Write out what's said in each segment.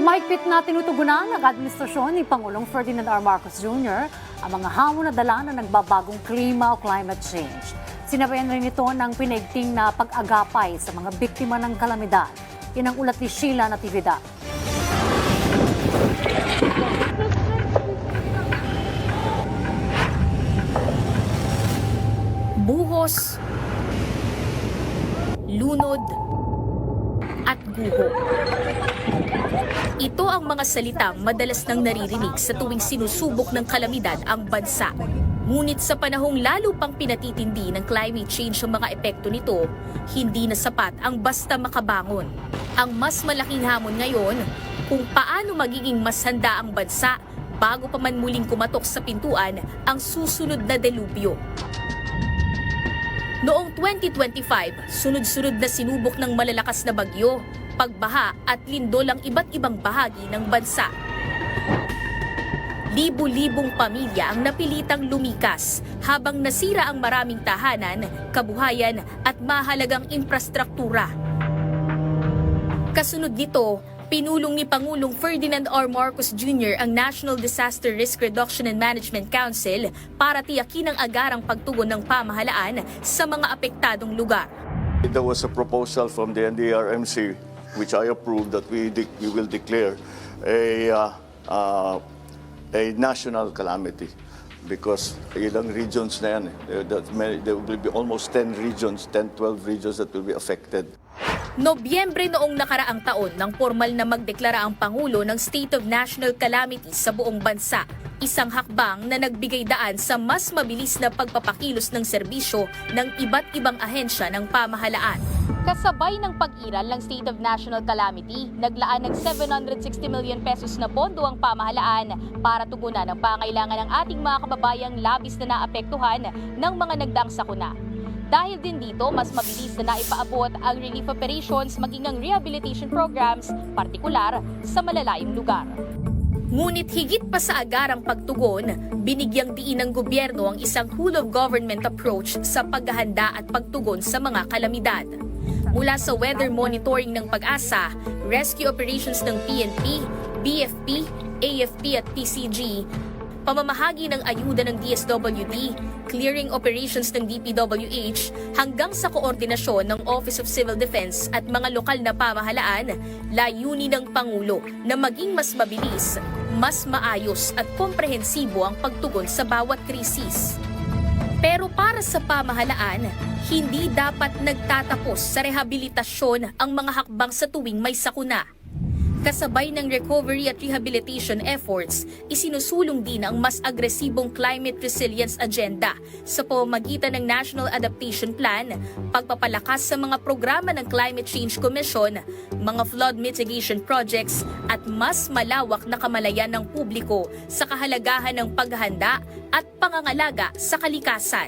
Mahigpit na tinutugunan ng administrasyon ni Pangulong Ferdinand R. Marcos Jr. ang mga hamon na dala ng nagbabagong klima o climate change. Sinabayan rin ito ng pinaigting na pag-agapay sa mga biktima ng kalamidad. Yan ang ulat ni Sheila Natividad. Buhos, lunod, at guho. Ito ang mga salitang madalas nang naririnig sa tuwing sinusubok ng kalamidad ang bansa. Ngunit sa panahong lalo pang pinatitindi ng climate change ang mga epekto nito, hindi na sapat ang basta makabangon. Ang mas malaking hamon ngayon, kung paano magiging mas handa ang bansa bago pa man muling kumatok sa pintuan ang susunod na delubyo. Noong 2025, sunod-sunod na sinubok ng malalakas na bagyo, pagbaha at lindol ang iba't ibang bahagi ng bansa. Libu-libong pamilya ang napilitang lumikas habang nasira ang maraming tahanan, kabuhayan at mahalagang infrastruktura. Kasunod nito, pinulong ni Pangulong Ferdinand R. Marcos Jr. ang National Disaster Risk Reduction and Management Council para tiyakin ang agarang pagtugon ng pamahalaan sa mga apektadong lugar. There was a proposal from the NDRMC which I approved that we will declare a national calamity because ilang regions na yan. There will be almost 10 regions, 10-12 regions that will be affected. Nobyembre noong nakaraang taon nang formal na magdeklara ang Pangulo ng State of National Calamity sa buong bansa. Isang hakbang na nagbigay daan sa mas mabilis na pagpapakilos ng serbisyo ng iba't ibang ahensya ng pamahalaan. Kasabay ng pag-iral ng State of National Calamity, naglaan ng 760 million pesos na pondo ang pamahalaan para tugunan ang pangailangan ng ating mga kababayang labis na naapektuhan ng mga nagdaang sakuna. Dahil din dito, mas mabilis na naipaabot ang relief operations maging ang rehabilitation programs, partikular sa malalayong lugar. Ngunit higit pa sa agarang pagtugon, binigyang diin ng gobyerno ang isang whole-of-government approach sa paghahanda at pagtugon sa mga kalamidad. Mula sa weather monitoring ng Pag-asa, rescue operations ng PNP, BFP, AFP at PCG, pamamahagi ng ayuda ng DSWD, clearing operations ng DPWH, hanggang sa koordinasyon ng Office of Civil Defense at mga lokal na pamahalaan, layunin ng Pangulo na maging mas mabilis, mas maayos at komprehensibo ang pagtugon sa bawat krisis. Pero para sa pamahalaan, hindi dapat nagtatapos sa rehabilitasyon ang mga hakbang sa tuwing may sakuna. Kasabay ng recovery at rehabilitation efforts, isinusulong din ang mas agresibong climate resilience agenda sa pamamagitan ng National Adaptation Plan, pagpapalakas sa mga programa ng Climate Change Commission, mga flood mitigation projects at mas malawak na kamalayan ng publiko sa kahalagahan ng paghahanda at pangangalaga sa kalikasan.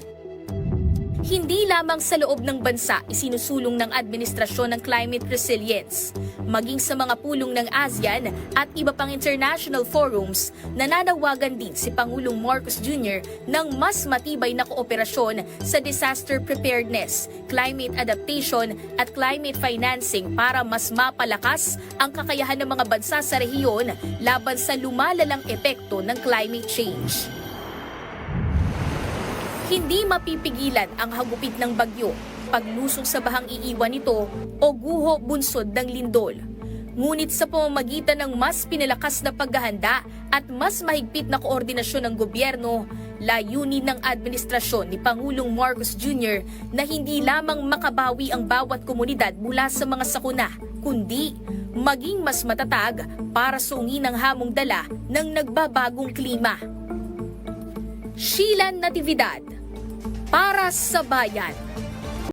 Hindi lamang sa loob ng bansa isinusulong ng administrasyon ng climate resilience, maging sa mga pulong ng ASEAN at iba pang international forums, nananawagan din si Pangulong Marcos Jr. ng mas matibay na kooperasyon sa disaster preparedness, climate adaptation at climate financing para mas mapalakas ang kakayahan ng mga bansa sa rehiyon laban sa lumalalang epekto ng climate change. Hindi mapipigilan ang hagupit ng bagyo, paglusong sa bahang iiwan nito o guho bunsod ng lindol. Ngunit sa pamamagitan ng mas pinalakas na paghahanda at mas mahigpit na koordinasyon ng gobyerno, layunin ng administrasyon ni Pangulong Marcos Jr. na hindi lamang makabawi ang bawat komunidad mula sa mga sakuna, kundi maging mas matatag para sungin ang hamong dala ng nagbabagong klima. Sheila Natividad, para sa Bayan.